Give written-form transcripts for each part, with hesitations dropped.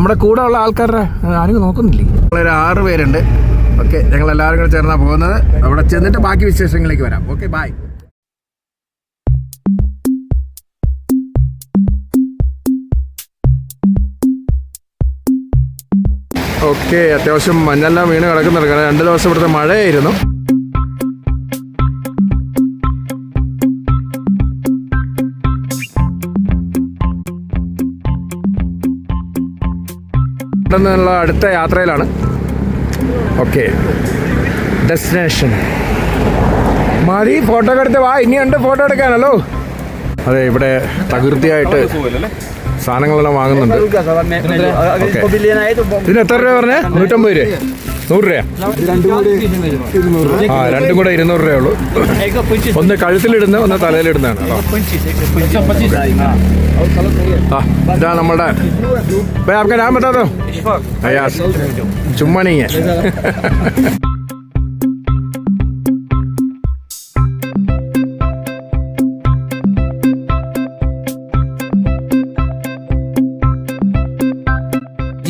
നമ്മുടെ കൂടെ ഉള്ള ആൾക്കാരുടെ ആരും നോക്കുന്നില്ലേ? ഞങ്ങളൊരു 6 പേരുണ്ട്. ഓക്കെ, ഞങ്ങളെല്ലാവരും കൂടെ ചേർന്നാണ് പോകുന്നത്. അവിടെ ചെന്നിട്ട് ബാക്കി വിശേഷങ്ങളിലേക്ക് വരാം. Okay, by. ഓക്കെ, അത്യാവശ്യം മഞ്ഞെല്ലാം വീണ് കിടക്കുന്നുണ്ട്. കാരണം 2 ദിവസം ഇവിടുത്തെ മഴയായിരുന്നു. ഇവിടെ നിന്നുള്ള അടുത്ത യാത്രയിലാണ്. ഓക്കെ, ഡെസ്റ്റിനേഷൻ മതി. ഫോട്ടോ ഒക്കെ എടുത്ത് വാ, ഇനിയുണ്ട് ഫോട്ടോ എടുക്കാനല്ലോ. അതെ, ഇവിടെ തകൃതിയായിട്ട് സാധനങ്ങളെല്ലാം വാങ്ങുന്നുണ്ട്. ഇതിന് എത്ര രൂപ പറഞ്ഞേ? 150 രൂപ, 100 രൂപ? ആ, രണ്ടും കൂടെ 200 രൂപയുള്ളൂ. ഒന്ന് കഴുത്തിലിടുന്ന, ഒന്ന് തലയിലിടുന്നതാണ്. ഇതാ നമ്മുടെ आपका नाम बता दो यार, चुम्मा नहीं है.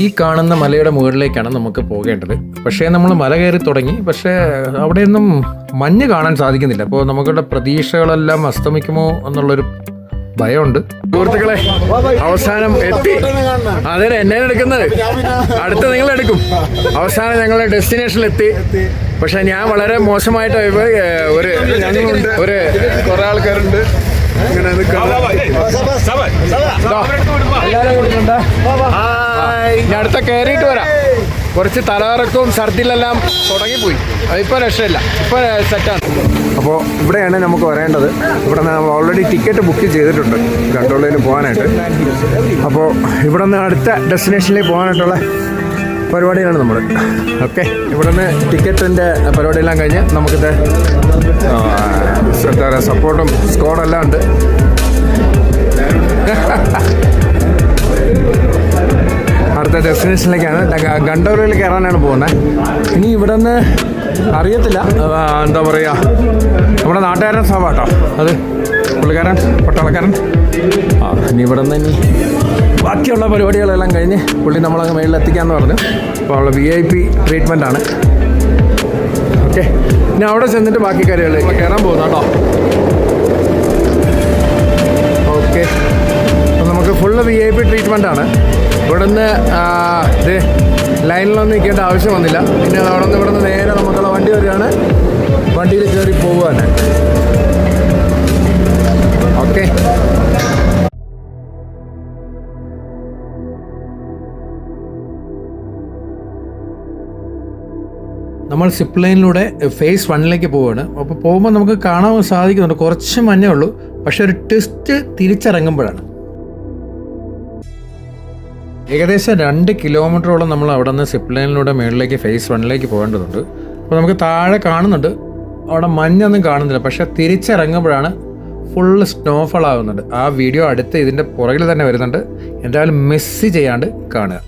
ഈ കാണുന്ന മലയുടെ മുകളിലേക്കാണ് നമുക്ക് പോകേണ്ടത്. പക്ഷേ നമ്മൾ മല കയറി തുടങ്ങി, പക്ഷേ അവിടെയൊന്നും മഞ്ഞ് കാണാൻ സാധിക്കുന്നില്ല. അപ്പോൾ നമുക്കുള്ള പ്രതീക്ഷകളെല്ലാം അസ്തമിക്കുമോ എന്നുള്ളൊരു ഭയമുണ്ട്. സുഹൃത്തുക്കളെ, അവസാനം എത്തി. അതിന് എന്നെ എടുക്കുന്നത്, അടുത്ത നിങ്ങളെടുക്കും. അവസാനം ഞങ്ങൾ ഡെസ്റ്റിനേഷനിൽ എത്തി. പക്ഷെ ഞാൻ വളരെ മോശമായിട്ട് കുറെ ആൾക്കാരുണ്ട് ഇങ്ങനെ ഞാൻ അടുത്ത കയറിയിട്ട് വരാം. കുറച്ച് തലകറക്കവും ഛർദിലെല്ലാം തുടങ്ങിപ്പോയി. അതിപ്പോൾ രക്ഷയില്ല, ഇപ്പോൾ സെറ്റാണ്. അപ്പോൾ ഇവിടെയാണ് നമുക്ക് വരേണ്ടത്. ഇവിടെ നിന്ന് നമ്മൾ ഓൾറെഡി ടിക്കറ്റ് ബുക്ക് ചെയ്തിട്ടുണ്ട് ഗണ്ടോളയിൽ പോകാനായിട്ട്. അപ്പോൾ ഇവിടെ നിന്ന് അടുത്ത ഡെസ്റ്റിനേഷനിലേക്ക് പോകാനായിട്ടുള്ള പരിപാടിയാണ് നമ്മൾ. ഓക്കെ, ഇവിടെ നിന്ന് ടിക്കറ്റിൻ്റെ പരിപാടിയെല്ലാം കഴിഞ്ഞ് നമുക്കിത് എന്താ പറയുക, സപ്പോർട്ടും സ്ക്വാഡെല്ലാം ഉണ്ട്. അടുത്ത ഡെസ്റ്റിനേഷനിലേക്കാണ്, ഗണ്ടോളയിൽ കയറാനാണ് പോകുന്നത്. ഇനി ഇവിടെ നിന്ന് അറിയത്തില്ല, എന്താ പറയുക, നമ്മുടെ നാട്ടുകാരൻ സഭ കേട്ടോ, അത് പുള്ളിക്കാരൻ പട്ടാളക്കാരൻ. ഇനി ഇവിടെ നിന്ന് ഇനി ബാക്കിയുള്ള പരിപാടികളെല്ലാം കഴിഞ്ഞ് പുള്ളി നമ്മളങ്ങ് മേളിൽ എത്തിക്കാമെന്ന് പറഞ്ഞു. അപ്പോൾ അവളെ VIP ട്രീറ്റ്മെൻ്റ് ആണ്. ഓക്കെ, ഇനി അവിടെ ചെന്നിട്ട് ബാക്കി കാര്യങ്ങളിലേക്ക് കയറാൻ പോകുന്നു കേട്ടോ. ഓക്കെ, അപ്പോൾ നമുക്ക് ഫുള്ള് VIP ട്രീറ്റ്മെൻ്റ് ആണ്. ഇവിടുന്ന് ലൈനിലൊന്നും നിൽക്കേണ്ട ആവശ്യം വന്നില്ല. പിന്നെ ഇവിടുന്ന് നേരെ നമുക്കുള്ള വണ്ടി വരികയാണ്. വണ്ടിയിൽ കയറി പോവുകയാണ്. ഓക്കെ, നമ്മൾ സിപ്പ് ലൈനിലൂടെ ഫേസ് 1ലേക്ക് പോവുകയാണ്. അപ്പോൾ പോകുമ്പോൾ നമുക്ക് കാണാൻ സാധിക്കുന്നുണ്ട്, കുറച്ച് മഞ്ഞേ ഉള്ളൂ. പക്ഷെ ഒരു ട്വിസ്റ്റ് തിരിച്ചിറങ്ങുമ്പോഴാണ്. ഏകദേശം 2 കിലോമീറ്ററോളം നമ്മൾ അവിടെ നിന്ന് സിപ്പ് ലൈനിലൂടെ മുകളിലേക്ക് ഫേസ് 1ലേക്ക് പോകേണ്ടതുണ്ട്. അപ്പോൾ നമുക്ക് താഴെ കാണുന്നുണ്ട്, അവിടെ മഞ്ഞൊന്നും കാണുന്നില്ല. പക്ഷെ തിരിച്ചിറങ്ങുമ്പോഴാണ് ഫുള്ള് സ്നോഫോൾ ആകുന്നുണ്ട്. ആ വീഡിയോ അടുത്ത് ഇതിൻ്റെ പുറകിൽ തന്നെ വരുന്നുണ്ട്. എന്തായാലും മിസ് ചെയ്യാണ്ട് കാണുക.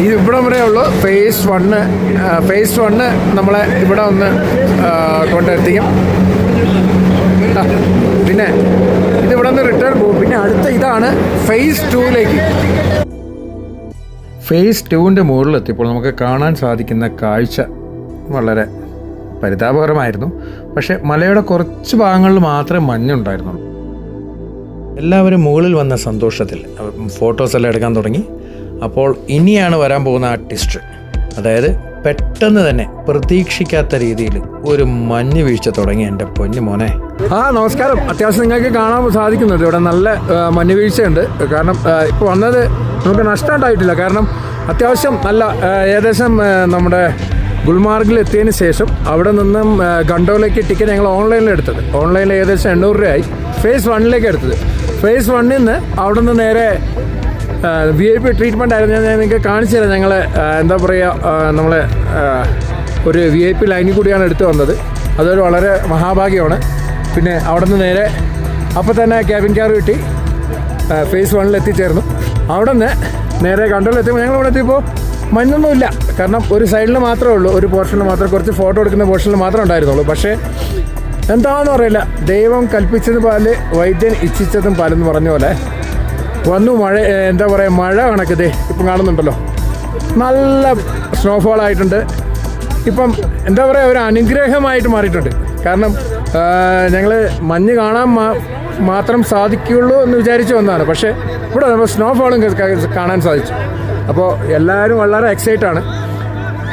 ഇത് ഇവിടെ വരെ ഉള്ളൂ ഫേസ് 1 നമ്മളെ ഇവിടെ ഒന്ന് കൊണ്ടെത്തിക്കും. പിന്നെ ഇതിവിടെ നിന്ന് റിട്ടേൺ പോകും. പിന്നെ അടുത്ത ഇതാണ് ഫേസ് 2ലേക്ക്. ഫേസ് 2ൻ്റെ മുകളിലെത്തിയപ്പോൾ നമുക്ക് കാണാൻ സാധിക്കുന്ന കാഴ്ച വളരെ പരിതാപകരമായിരുന്നു. പക്ഷേ മലയുടെ കുറച്ച് ഭാഗങ്ങളിൽ മാത്രമേ മഞ്ഞുണ്ടായിരുന്നുള്ളൂ. എല്ലാവരും മുകളിൽ വന്ന സന്തോഷത്തിൽ ഫോട്ടോസെല്ലാം എടുക്കാൻ തുടങ്ങി. അപ്പോൾ ഇനിയാണ് വരാൻ പോകുന്ന ആ ട്വിസ്റ്റ്. അതായത് പെട്ടെന്ന് തന്നെ പ്രതീക്ഷിക്കാത്ത രീതിയിൽ ഒരു മഞ്ഞ് വീഴ്ച തുടങ്ങി. എൻ്റെ പൊന്നു മോനെ. നമസ്കാരം. അത്യാവശ്യം നിങ്ങൾക്ക് കാണാൻ സാധിക്കുന്നുണ്ട് ഇവിടെ നല്ല മഞ്ഞ് വീഴ്ചയുണ്ട്. കാരണം ഇപ്പോൾ വന്നത് നമുക്ക് നഷ്ടമുണ്ടായിട്ടില്ല. കാരണം അത്യാവശ്യം നല്ല ഏകദേശം നമ്മുടെ ഗുൽമാർഗിൽ എത്തിയതിന് ശേഷം അവിടെ നിന്നും ഗണ്ടോളയ്ക്ക് ടിക്കറ്റ് ഞങ്ങൾ ഓൺലൈനിൽ എടുത്തത്. ഓൺലൈനിൽ ഏകദേശം 800 രൂപയായി. ഫേസ് 1ലേക്ക് എടുത്തത്. ഫേസ് 1ൽ നിന്ന് അവിടെ നിന്ന് നേരെ VIP ട്രീറ്റ്മെൻ്റ് ആയിരുന്നു. ഞാൻ നിങ്ങൾക്ക് കാണിച്ചു തരാം. ഞങ്ങൾ എന്താ പറയുക, നമ്മളെ ഒരു VIP ലൈനിൽ കൂടിയാണ് എടുത്തു വന്നത്. അതൊരു വളരെ മഹാഭാഗ്യമാണ്. പിന്നെ അവിടെ നിന്ന് നേരെ അപ്പോൾ തന്നെ ക്യാബിൻ കാർ കിട്ടി. ഫേസ് 1ൽ എത്തിച്ചേർന്നു. അവിടെ നിന്ന് നേരെ ഗണ്ടോളെത്തിയപ്പോൾ ഞങ്ങളിവിടെ എത്തിയപ്പോൾ മഞ്ഞൊന്നുമില്ല. കാരണം ഒരു സൈഡിൽ മാത്രമേ ഉള്ളൂ, ഒരു പോർഷനിൽ മാത്രം, കുറച്ച് ഫോട്ടോ എടുക്കുന്ന പോർഷനിൽ മാത്രമേ ഉണ്ടായിരുന്നുള്ളൂ. പക്ഷേ എന്താണെന്ന് അറിയില്ല, ദൈവം കൽപ്പിച്ചത് പാല് വൈദ്യൻ ഇച്ഛിച്ചതും പാലെന്ന് പറഞ്ഞ പോലെ വന്നു മഴ എന്താ പറയുക മഴ കണക്കതേ ഇപ്പം കാണുന്നുണ്ടല്ലോ, നല്ല സ്നോഫോൾ ആയിട്ടുണ്ട്. ഇപ്പം എന്താ പറയുക ഒരു അനുഗ്രഹമായിട്ട് മാറിയിട്ടുണ്ട്. കാരണം ഞങ്ങൾ മഞ്ഞ് കാണാൻ മാത്രം സാധിക്കുകയുള്ളൂ എന്ന് വിചാരിച്ച് വന്നതാണ്. പക്ഷേ ഇവിടെ നമ്മൾ സ്നോഫോളും കാണാൻ സാധിച്ചു. അപ്പോൾ എല്ലാവരും വളരെ എക്സൈറ്റാണ്.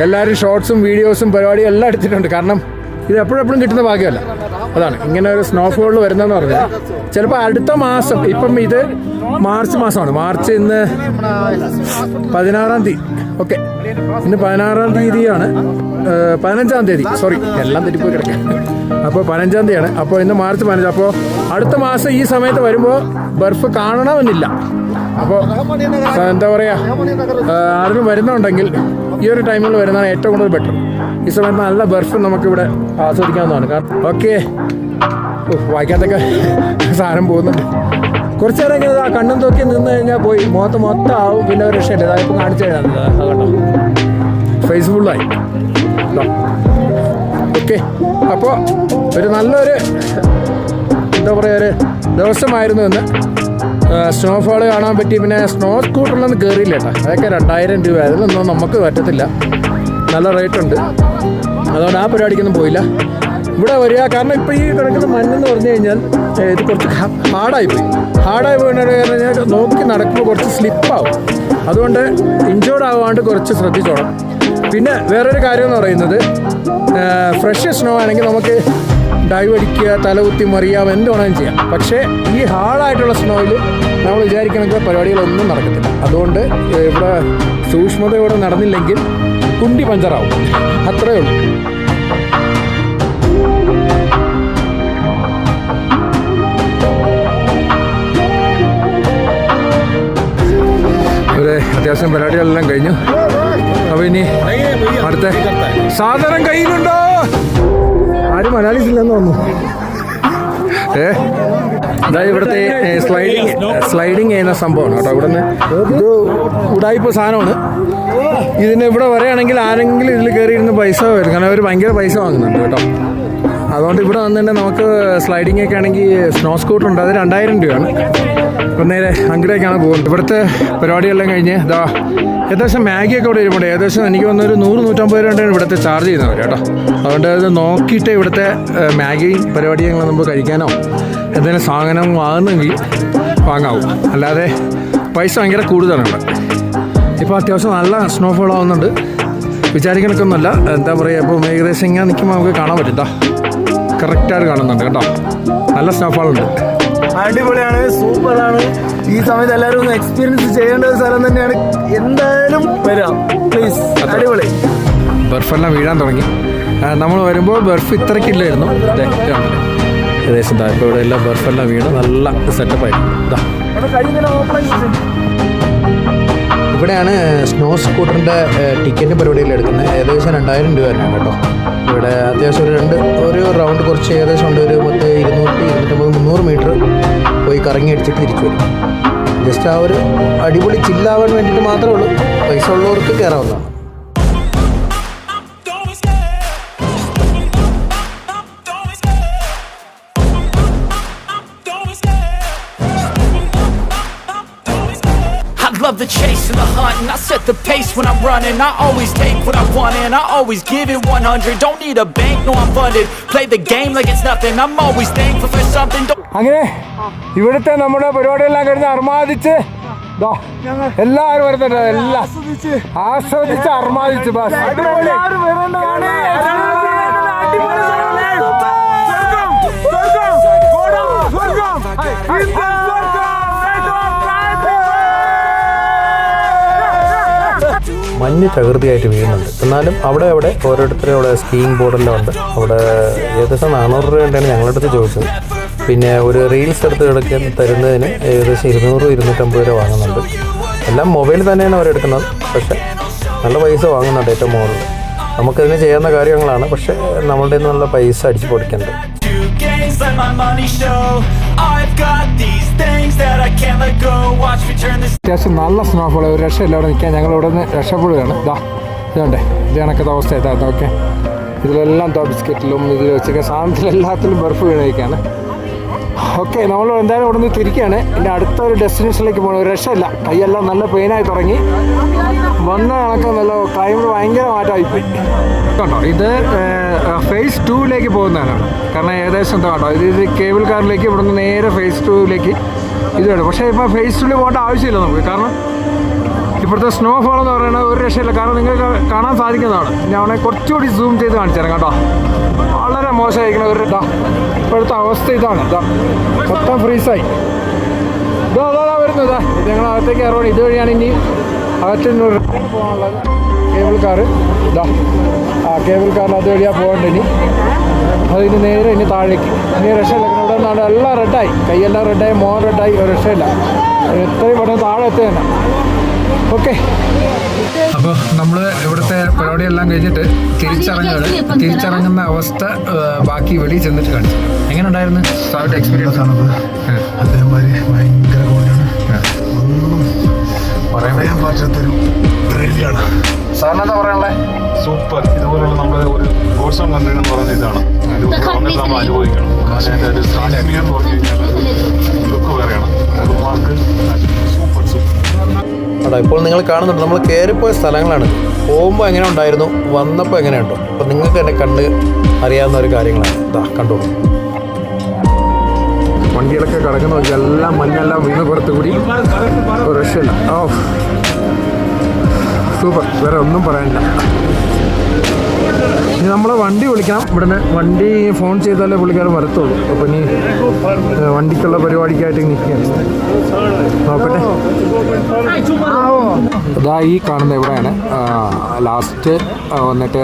എല്ലാവരും ഷോർട്സും വീഡിയോസും പരിപാടിയും എല്ലാം എടുത്തിട്ടുണ്ട്. കാരണം ഇത് എപ്പോഴെപ്പോഴും കിട്ടുന്ന ഭാഗ്യമല്ല. അതാണ് ഇങ്ങനെ ഒരു സ്നോഫോൾ വരുന്നതെന്ന് പറഞ്ഞാൽ ചിലപ്പോൾ അടുത്ത മാസം, ഇപ്പം ഇത് മാർച്ച് മാസമാണ്. മാർച്ച് ഇന്ന് 16-ാം തീയതി. ഓക്കെ, ഇന്ന് 16-ാം തീയതിയാണ്. 15-ാം തീയതി, സോറി എല്ലാം തെറ്റിപ്പോയി കിടക്കുക. അപ്പോൾ 15-ാം തീയതിയാണ്. അപ്പോൾ ഇന്ന് മാർച്ച് 15. അപ്പോൾ അടുത്ത മാസം ഈ സമയത്ത് വരുമ്പോൾ ബർഫ് കാണണമെന്നില്ല. അപ്പോൾ എന്താ പറയുക, ആരും വരുന്നുണ്ടെങ്കിൽ ഈ ഒരു ടൈമിൽ വരുന്നതാണ് ഏറ്റവും കൂടുതൽ ബെറ്റർ. ഈ സമയത്ത് നല്ല ബർഫ് നമുക്കിവിടെ ആസ്വദിക്കാവുന്നതാണ്. കാരണം ഓക്കെ, വായിക്കാത്തൊക്കെ സാധനം പോകുന്നുണ്ട്. കുറച്ച് നേരം ഇങ്ങനെ കണ്ണും തോക്കി നിന്ന് കഴിഞ്ഞാൽ പോയി മൊത്തം ആവും. പിന്നെ ഒരു രക്ഷയില്ല. അതായപ്പോൾ കാണിച്ചു തരാം കേട്ടോ, ഫേസ്ബുള്ളായി. ഓക്കെ, അപ്പോൾ ഒരു നല്ലൊരു എന്താ പറയുക ഒരു ദിവസമായിരുന്നു ഇന്ന്. സ്നോഫോൾ കാണാൻ പറ്റി. പിന്നെ സ്നോ സ്കൂട്ടറിലൊന്നും കയറിയില്ല കേട്ടോ. അതൊക്കെ 2000 രൂപ. അതിലൊന്നും നമുക്ക് പറ്റത്തില്ല, നല്ല റേറ്റ് ഉണ്ട്. അതുകൊണ്ട് ആ പരിപാടിക്കൊന്നും പോയില്ല. ഇവിടെ വരിക, കാരണം ഇപ്പോൾ ഈ കിടക്കുന്ന മണ്ണെന്ന് പറഞ്ഞു കഴിഞ്ഞാൽ ഇത് കുറച്ച് ഹാർഡായി പോയിട്ട് കാരണം നോക്കി നടക്കുമ്പോൾ കുറച്ച് സ്ലിപ്പാവും. അതുകൊണ്ട് ഇഞ്ചോർഡ് ആവാണ്ട് കുറച്ച് ശ്രദ്ധിച്ചോണം. പിന്നെ വേറൊരു കാര്യം എന്ന് പറയുന്നത്, ഫ്രഷ് സ്നോ ആണെങ്കിൽ നമുക്ക് ഡൈവ് അടിക്കുക, തലകുത്തി മറിയാം, എന്ത് വേണമെങ്കിലും ചെയ്യാം. പക്ഷേ ഈ ഹാർഡായിട്ടുള്ള സ്നോയിൽ നമ്മൾ വിചാരിക്കണമെങ്കിൽ പരിപാടികളൊന്നും നടക്കത്തില്ല. അതുകൊണ്ട് ഇവിടെ സൂക്ഷ്മതയോടെ നടന്നില്ലെങ്കിൽ കുണ്ടി പഞ്ചറാവും, അത്രയേ ഉള്ളൂ. ഒരു അത്യാവശ്യം പരിപാടികളെല്ലാം കഴിഞ്ഞു. അപ്പോൾ ഇനി അടുത്ത സാധനം കയ്യിലുണ്ടോ? ആരും മലയാളീസ് ഇല്ലെന്ന് തോന്നുന്നു. അതായത് ഇവിടുത്തെ സ്ലൈഡിങ് ചെയ്യുന്ന സംഭവമാണ് കേട്ടോ. ഇവിടുന്ന് ഇത് ഉടായ്പ സാധനമാണ്. ഇതിന് ഇവിടെ വരികയാണെങ്കിൽ ആരെങ്കിലും ഇതിൽ കയറിയിരുന്ന് പൈസ വരും. കാരണം അവർ ഭയങ്കര പൈസ വാങ്ങുന്നുണ്ട് കേട്ടോ. അതുകൊണ്ട് ഇവിടെ വന്നിട്ട് നമുക്ക് സ്ലൈഡിംഗ് ഒക്കെ ആണെങ്കിൽ സ്നോ സ്കൂട്ടർ ഉണ്ട്, അത് 2000 രൂപയാണ്. ഇപ്പം നേരെ അങ്ങോട്ടേക്കാണ് പോകുന്നത്. ഇവിടുത്തെ പരിപാടിയെല്ലാം കഴിഞ്ഞ് ഇതാ ഏകദേശം മാഗിയൊക്കെ ഇവിടെ വരുമ്പോൾ ഏകദേശം എനിക്ക് വന്നൊരു 100-150 രൂപയാണ് ഇവിടുത്തെ ചാർജ് ചെയ്യുന്നവർ കേട്ടോ. അതുകൊണ്ട് അത് നോക്കിയിട്ട് ഇവിടുത്തെ മാഗിയും പരിപാടിയും നമുക്ക് കഴിക്കാനോ എന്തെങ്കിലും സാധനം വാങ്ങുന്നെങ്കിൽ വാങ്ങാവും. അല്ലാതെ പൈസ ഭയങ്കര കൂടുതലാണ് ഇവിടെ. ഇപ്പോൾ അത്യാവശ്യം നല്ല സ്നോഫോൾ ആവുന്നുണ്ട്, വിചാരിക്കണക്കൊന്നുമല്ല. എന്താ പറയുക, ഇപ്പോൾ ഏകദേശം ഇങ്ങനെ നിൽക്കുമ്പോൾ നമുക്ക് കാണാൻ പറ്റും കേട്ടോ. കറക്റ്റായിട്ട് കാണുന്നുണ്ട് കേട്ടോ, നല്ല സ്നോഫോളുണ്ട്. അടിപൊളിയാണ്, സൂപ്പറാണ്. ഈ സമയത്ത് എല്ലാവരും ഒന്ന് എക്സ്പീരിയൻസ് ചെയ്യേണ്ട ഒരു സ്ഥലം തന്നെയാണ്. എന്തായാലും വരാം പ്ലീസ്, അടിപൊളി. ബർഫെല്ലാം വീഴാൻ തുടങ്ങി. നമ്മൾ വരുമ്പോൾ ബർഫ് ഇത്രയ്ക്കില്ലായിരുന്നു. ഏകദേശം ഇപ്പോൾ ഇവിടെ എല്ലാം ബർഫെല്ലാം വീണ് നല്ല സെറ്റപ്പായിരുന്നു. ഇവിടെയാണ് സ്നോ സ്കൂട്ടറിൻ്റെ ടിക്കറ്റ് പരിപാടിയിൽ എടുക്കുന്നത്. ഏകദേശം 2000 രൂപ തന്നെയാണ് കേട്ടോ. ഇവിടെ അത്യാവശ്യം ഒരു റൗണ്ട് കുറച്ച് ഏകദേശം ഉണ്ട്. ഒരു 200-250-300 മീറ്റർ പോയി കറങ്ങി അടിച്ചിട്ട് തിരിച്ചു വരും. ജസ്റ്റ് ആ ഒരു അടിപൊളി ചില്ലാവാൻ വേണ്ടിയിട്ട് മാത്രമേ ഉള്ളൂ. പൈസ ഉള്ളവർക്ക് കയറാവുന്നതാണ്. Love the chase and the hunt, and I set the pace when I'm running. I always take what I want and I always give it 100. Don't need a bank, no I'm funded. Play the game like it's nothing. I'm always thankful for something. അങ്ങനെ ഇവിടുത്തെ നമ്മുടെ പരിപാടിയെല്ലാം കഴിഞ്ഞ് അർമാദിച്ച് എല്ലാവരും വരുന്നുണ്ട്. എല്ലാം ആസ്വദിച്ച് അർമാദിച്ച് മഞ്ഞ് തകൃതിയായിട്ട് വീഴുന്നുണ്ട്. എന്നാലും അവിടെ ഓരോരുത്തരും അവിടെ സ്കീയിങ് ബോർഡെല്ലാം ഉണ്ട്. അവിടെ ഏകദേശം 400 രൂപയുണ്ടാണ് ഞങ്ങളുടെ അടുത്ത് ചോദിച്ചത്. പിന്നെ ഒരു റീൽസ് എടുത്ത് തരുന്നതിന് ഏകദേശം 200-250 രൂപ വാങ്ങുന്നുണ്ട്. എല്ലാം മൊബൈൽ തന്നെയാണ് അവരെടുക്കുന്നത്. പക്ഷേ നല്ല പൈസ വാങ്ങുന്നുണ്ട് ഏറ്റവും മുകളിൽ. നമുക്കതിന് ചെയ്യാവുന്ന കാര്യങ്ങളാണ്, പക്ഷേ നമ്മളുടെ നല്ല പൈസ അടിച്ച് പൊടിക്കേണ്ടത്. അത്യാവശ്യം നല്ല സ്നോഫോൾ, ഒരു രക്ഷയില്ല. അവിടെ നിൽക്കാൻ ഞങ്ങൾ ഇവിടെ നിന്ന് രക്ഷപ്പെടുകയാണ്. ഇതുണ്ടേ ഇത് കണക്കത്തെ അവസ്ഥ ഇതായിരുന്നു. ഓക്കെ, ഇതിലെല്ലാം ബിസ്ക്കറ്റിലും ഇതിൽ വെച്ചൊക്കെ സാധനത്തിലെല്ലാത്തിലും ബർഫ് വീണേക്കാണ്. ഓക്കെ, നമ്മൾ എന്തായാലും ഇവിടെ നിന്ന് തിരിക്കുകയാണ്. ഇനി അടുത്ത ഒരു ഡെസ്റ്റിനേഷനിലേക്ക് പോകണം. ഒരു രക്ഷയില്ല, കൈയെല്ലാം നല്ല പെയിനായി തുടങ്ങി. വന്ന കണക്ക് നല്ല ക്ലൈമറ്റ് ഭയങ്കര മാറ്റമായിപ്പോയി കേട്ടോ. ഇത് ഫേസ് 2ലേക്ക് പോകുന്നതാണ്. കാരണം ഏകദേശം എന്താ കേട്ടോ, ഇത് കേബിൾ കാറിലേക്ക് ഇവിടെ നിന്ന് നേരെ ഫേസ് 2ലേക്ക് ഇത് വേണം. പക്ഷേ ഇപ്പോൾ ഫേസ് 2ൽ പോകേണ്ട ആവശ്യമില്ല നമുക്ക്. കാരണം ഇപ്പോഴത്തെ സ്നോഫോൾ എന്ന് പറയുന്നത് ഒരു രക്ഷയില്ല. കാരണം നിങ്ങൾക്ക് കാണാൻ സാധിക്കുന്നതാണ്. ഞാൻ കുറച്ചുകൂടി സൂം ചെയ്ത് കാണിച്ചു തരാം കേട്ടോ. വളരെ മോശമായിരിക്കുന്ന ഒരു ഇപ്പോഴത്തെ അവസ്ഥ ഇതാണ്. മൊത്തം ഫ്രീസായി. ഇതാ വരുന്നത്. ഇത് ഞങ്ങൾ അകത്തേക്ക് ഇറങ്ങണം. ഇതുവഴിയാണ് ഇനി അകത്ത് പോകാനുള്ളത്. കേബിൾ കാറ് ആ കേബിൾ കാറിൽ അതുവഴിയാണ് പോകേണ്ടത്. ഇനി അതിന് നേരെ ഇനി താഴേക്ക്. ഇനി രക്ഷയില്ല. ഇവിടെ നിന്നാണ് എല്ലാം റെഡായി. കൈയെല്ലാം റെഡായി, മോൻ റെഡായി. ഒരു രക്ഷയില്ല. എത്രയും പെട്ടെന്ന് താഴെ എത്തുകയാണ്. ഓക്കെ, അപ്പോൾ നമ്മൾ ഇവിടുത്തെ പരിപാടിയെല്ലാം കഴിഞ്ഞിട്ട് തിരിച്ചിറങ്ങുന്ന അവസ്ഥ ബാക്കി വെളിയിൽ ചെന്നിട്ട് കാണിച്ചു. എങ്ങനെ ഉണ്ടായിരുന്നു സാറിൻ്റെ എക്സ്പീരിയൻസ്? ആണത് അതേമാതിരി ഭയങ്കര കോടിയാണ്. ഒന്നും പറയാൻ പറ്റാത്തൊരു ത്രില്ലാണ്. സാറിന് എന്താ പറയാനുള്ളത്? സൂപ്പർ. ഇതുപോലുള്ള നമ്മൾ ഒരു ഗോഡ്സ് ഓൺ കൺട്രി എന്ന് പറയുന്ന ഇതാണ്. നമ്മൾ അനുഭവിക്കണം. അതിൻ്റെ ഒരു സ്റ്റാർട്ടിംഗ് എന്ന് പറഞ്ഞു കഴിഞ്ഞാൽ ലുക്ക് വേറെയാണ്. Mark super super. അതാ ഇപ്പോൾ നിങ്ങൾ കാണുന്നുണ്ട് നമ്മൾ കയറിപ്പോയ സ്ഥലങ്ങളാണ്. പോകുമ്പോൾ എങ്ങനെ ഉണ്ടായിരുന്നു, വന്നപ്പോൾ എങ്ങനെയുണ്ടോ, അപ്പോൾ നിങ്ങൾക്ക് തന്നെ കണ്ട് അറിയാവുന്ന ഒരു കാര്യങ്ങളാണ്. ഇതാ കണ്ടോളൂ. വണ്ടികളൊക്കെ കിടക്കുന്ന നോക്കി എല്ലാം മഞ്ഞെല്ലാം വീണ് പുറത്ത് കൂടി ഒരു രക്ഷയില്ല. ഓ സൂപ്പർ, വേറെ ഒന്നും പറയാനില്ല. ഇനി നമ്മൾ വണ്ടി വിളിക്കണം. ഇവിടുന്ന് വണ്ടി ഫോൺ ചെയ്താലേ പുള്ളിക്കാരൻ വരത്തുള്ളൂ. അപ്പോൾ ഇനി വണ്ടിക്കുള്ള പരിപാടിക്കായിട്ട് നിൽക്കുകയാണ്. നോക്കട്ടെ. ഇതാ ഈ കാണുന്ന ഇവിടെയാണ് ലാസ്റ്റ് വന്നിട്ട്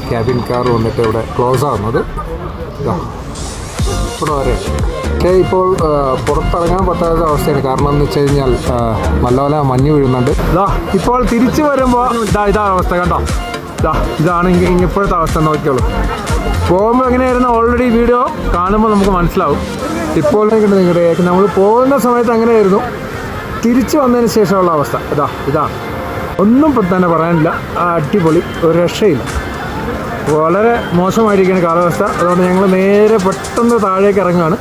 ക്യാബിൻ കാർ വന്നിട്ട് ഇവിടെ ക്ലോസ് ആകുന്നത്. ഇവിടെ വരെ പക്ഷേ ഇപ്പോൾ പുറത്തിറങ്ങാൻ പറ്റാത്ത അവസ്ഥയാണ്. കാരണം എന്ന് വെച്ച് കഴിഞ്ഞാൽ നല്ലപോലെ മഞ്ഞ് വീഴുന്നുണ്ട്. ഇപ്പോൾ തിരിച്ചു വരുമ്പോൾ ഇതാണ് അവസ്ഥ കണ്ടോ. ഇതാണ് ഇപ്പോഴത്തെ അവസ്ഥ. നോക്കിയോളൂ. പോകുമ്പോൾ എങ്ങനെയായിരുന്നു ഓൾറെഡി വീഡിയോ കാണുമ്പോൾ നമുക്ക് മനസ്സിലാവും. ഇപ്പോൾ നിങ്ങളുടെ നമ്മൾ പോകുന്ന സമയത്ത് അങ്ങനെയായിരുന്നു. തിരിച്ചു വന്നതിന് ശേഷമുള്ള അവസ്ഥ ഇതാണ്. ഒന്നും തന്നെ പറയാനില്ല. അടിപൊളി, ഒരു രക്ഷയില്ല. വളരെ മോശമായിരിക്കുകയാണ് കാലാവസ്ഥ. അതുകൊണ്ട് ഞങ്ങൾ നേരെ പെട്ടെന്ന് താഴേക്ക് ഇറങ്ങുകയാണ്.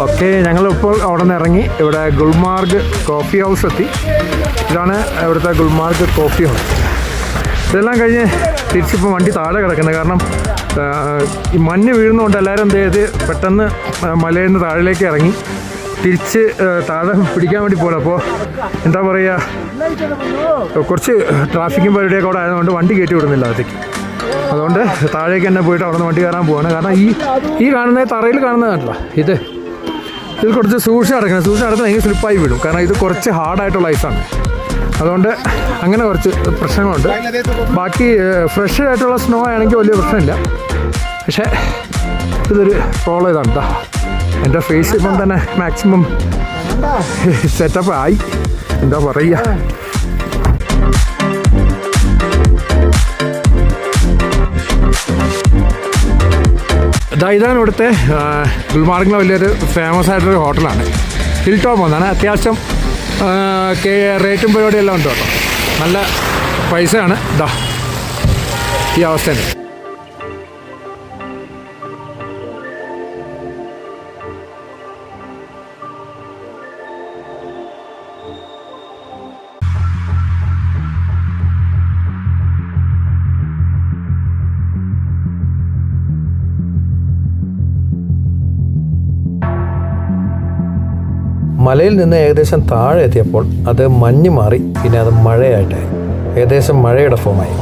ഓക്കെ, ഞങ്ങളിപ്പോൾ അവിടെ നിന്ന് ഇറങ്ങി ഇവിടെ ഗുൽമാർഗ് കോഫി ഹൗസ് എത്തി. ഇതാണ് ഇവിടുത്തെ ഗുൽമാർഗ് കോഫി ഹൗസ്. ഇതെല്ലാം കഴിഞ്ഞ് തിരിച്ചിപ്പോൾ വണ്ടി താഴെ കിടക്കുന്നത്. കാരണം ഈ മഞ്ഞ് വീഴുന്നതുകൊണ്ട് എല്ലാവരും എന്ത് ചെയ്ത് പെട്ടെന്ന് മലയിൽ നിന്ന് താഴേക്ക് ഇറങ്ങി തിരിച്ച് താഴെ പിടിക്കാൻ വേണ്ടി പോകും. അപ്പോൾ എന്താ പറയുക, കുറച്ച് ട്രാഫിക്കും പരിപാടിയൊക്കെ അവിടെ ആയതുകൊണ്ട് വണ്ടി കയറ്റി വിടുന്നില്ല അകത്തേക്ക്. അതുകൊണ്ട് താഴേക്ക് തന്നെ പോയിട്ട് അവിടെ നിന്ന് വണ്ടി കയറാൻ പോവാണ്. കാരണം ഈ കാണുന്ന തറയിൽ കാണുന്നതല്ല, ഇത് കുറച്ച് സൂക്ഷിച്ച് നടക്കണം. സൂക്ഷിച്ച് നടത്താൻ ഭയങ്കര സ്ലിപ്പായി വീഴും. കാരണം ഇത് കുറച്ച് ഹാർഡായിട്ടുള്ള ഐസാണ്. അതുകൊണ്ട് അങ്ങനെ കുറച്ച് പ്രശ്നങ്ങളുണ്ട്. ബാക്കി ഫ്രഷ് ആയിട്ടുള്ള സ്നോ ആണെങ്കിൽ വലിയ പ്രശ്നമില്ല. പക്ഷേ ഇതൊരു പ്രോബ്ലം ഇതാണ്. എൻ്റെ ഫേസ് ഇപ്പം തന്നെ മാക്സിമം സെറ്റപ്പ് ആയി. എന്താ പറയുക, ഇതാണ് ഇവിടുത്തെ ഗുൽമാർഗിലെ വലിയൊരു ഫേമസ് ആയിട്ടൊരു ഹോട്ടലാണ്. ഹിൽ ടോപ്പ് ഒന്നാണ്. അത്യാവശ്യം റേറ്റും പരിപാടിയെല്ലാം ഉണ്ട് കേട്ടോ. നല്ല പൈസയാണ്. ഈ അവസ്ഥയാണ്. മലയിൽ നിന്ന് ഏകദേശം താഴെ എത്തിയപ്പോൾ അത് മഞ്ഞ് മാറി, പിന്നെ അത് മഴയായിട്ടായി. ഏകദേശം മഴയുടെ ഫോമായി.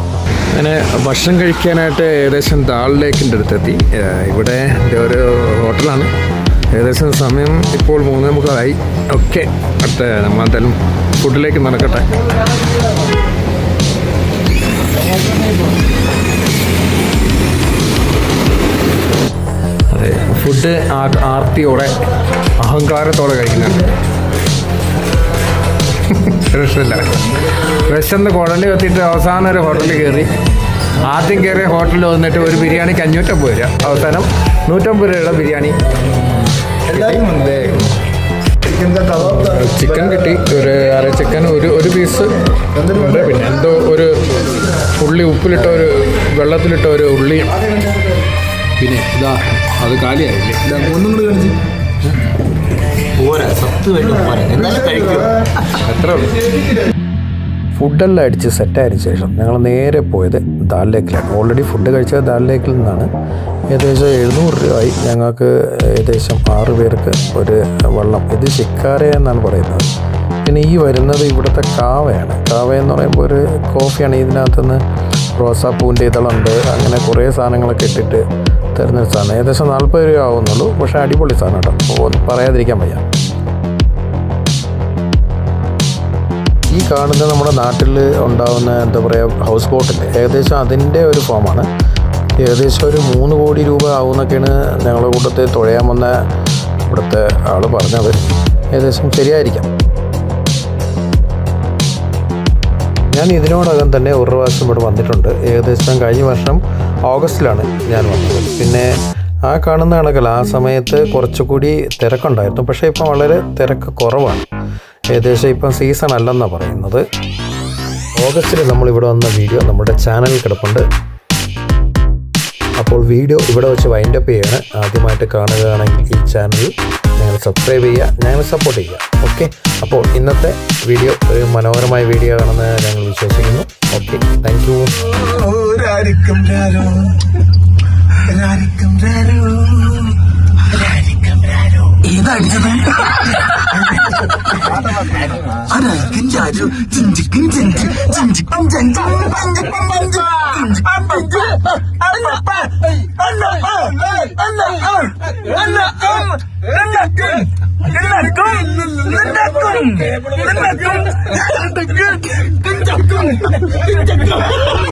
അങ്ങനെ ഭക്ഷണം കഴിക്കാനായിട്ട് ഏകദേശം ദാൽ ലേക്കിൻ്റെ അടുത്തെത്തി. ഇവിടെ ഒരു ഹോട്ടലാണ്. ഏകദേശം സമയം ഇപ്പോൾ 3:45. ഓക്കെ, അടുത്ത നമ്മൾ എന്തായാലും ഫുഡിലേക്ക് നടക്കട്ടെ. അതെ, ഫുഡ് ആർത്തിയോടെ അഹങ്കാരത്തോടെ കഴിക്കുന്നുണ്ട്. രക്ഷമില്ല. വിശന്ന് കുഴല് കത്തിയിട്ട് അവസാനം ഒരു ഹോട്ടലിൽ കയറി. ആദ്യം കയറിയ ഹോട്ടലിൽ വന്നിട്ട് ഒരു ബിരിയാണിക്ക് 550 രൂപ. അവസാനം 150 രൂപയുടെ ബിരിയാണി. ചിക്കൻ കിട്ടി, ഒരു അര ചിക്കൻ, ഒരു പീസ് ഉണ്ട്. പിന്നെ എന്തോ ഒരു ഉള്ളി, ഉപ്പിലിട്ട ഒരു വെള്ളത്തിലിട്ട ഒരു ഉള്ളിയും പിന്നെ ഇതാ അത് കാലിയായില്ലേ? ഒന്നും കൂടി കാണിച്ചു. പോരാ, സത്ത് വേണ്ടി പോരാ, എന്നാലും കഴിക്കും. എത്ര ഉള്ളൂ? ഫുഡെല്ലാം അടിച്ച് സെറ്റായതിനു ശേഷം ഞങ്ങൾ നേരെ പോയത് ദാൽ ലേക്കിലാണ്. ഓൾറെഡി ഫുഡ് കഴിച്ചത് ദാൽ ലേക്കിൽ നിന്നാണ്. ഏകദേശം 700 രൂപയായി ഞങ്ങൾക്ക്. ഏകദേശം 6 പേർക്ക് ഒരു വെള്ളം. ഇത് ശിക്കാര എന്നാണ് പറയുന്നത്. പിന്നെ ഈ വരുന്നത് ഇവിടുത്തെ കാവയാണ്. കാവ എന്ന് പറയുമ്പോൾ ഒരു കോഫിയാണ്. ഇതിനകത്തുനിന്ന് റോസാപ്പൂവിൻ്റെ ഇതളുണ്ട്, അങ്ങനെ കുറേ സാധനങ്ങളൊക്കെ ഇട്ടിട്ട് തരുന്നൊരു സാധനം. ഏകദേശം 40 രൂപ ആവുന്നുള്ളൂ. പക്ഷേ അടിപൊളി സാധനം കേട്ടോ, പറയാതിരിക്കാൻ വയ്യ. ഈ കാണുന്ന നമ്മുടെ നാട്ടിൽ ഉണ്ടാകുന്ന എന്താ പറയുക ഹൗസ് ബോട്ടിൻ്റെ ഏകദേശം അതിൻ്റെ ഒരു ഫോമാണ്. ഏകദേശം ഒരു 3 കോടി രൂപ ആവുമെന്നൊക്കെയാണ് ഞങ്ങളുടെ കൂട്ടത്തിൽ തുഴയാൻ വന്ന ഇവിടുത്തെ ആൾ പറഞ്ഞത്. ഏകദേശം ശരിയായിരിക്കാം. ഞാൻ ഇതിനോടകം തന്നെ ഒരു പ്രാവശ്യം ഇവിടെ വന്നിട്ടുണ്ട്. ഏകദേശം കഴിഞ്ഞ വർഷം ഓഗസ്റ്റിലാണ് ഞാൻ വന്നത്. പിന്നെ ആ കാണുന്ന കണക്കല്ല, ആ സമയത്ത് കുറച്ചുകൂടി തിരക്കുണ്ടായിരുന്നു. പക്ഷേ ഇപ്പം വളരെ തിരക്ക് കുറവാണ്. ഏകദേശം ഇപ്പം സീസൺ അല്ലെന്നാണ് പറയുന്നത്. ഓഗസ്റ്റിൽ നമ്മളിവിടെ വന്ന വീഡിയോ നമ്മുടെ ചാനലിൽ കിടപ്പുണ്ട്. അപ്പോൾ വീഡിയോ ഇവിടെ വെച്ച് വൈൻഡപ്പ് ചെയ്യാണ്. ആദ്യമായിട്ട് കാണുകയാണെങ്കിൽ ഈ ചാനൽ ഞങ്ങൾ സബ്സ്ക്രൈബ് ചെയ്യുക, ഞങ്ങൾ സപ്പോർട്ട് ചെയ്യുക. ഓക്കെ, അപ്പോൾ ഇന്നത്തെ വീഡിയോ ഒരു മനോഹരമായ വീഡിയോ ആണെന്ന് ഞങ്ങൾ വിശ്വസിക്കുന്നു. Okay, thank you. ഏതാ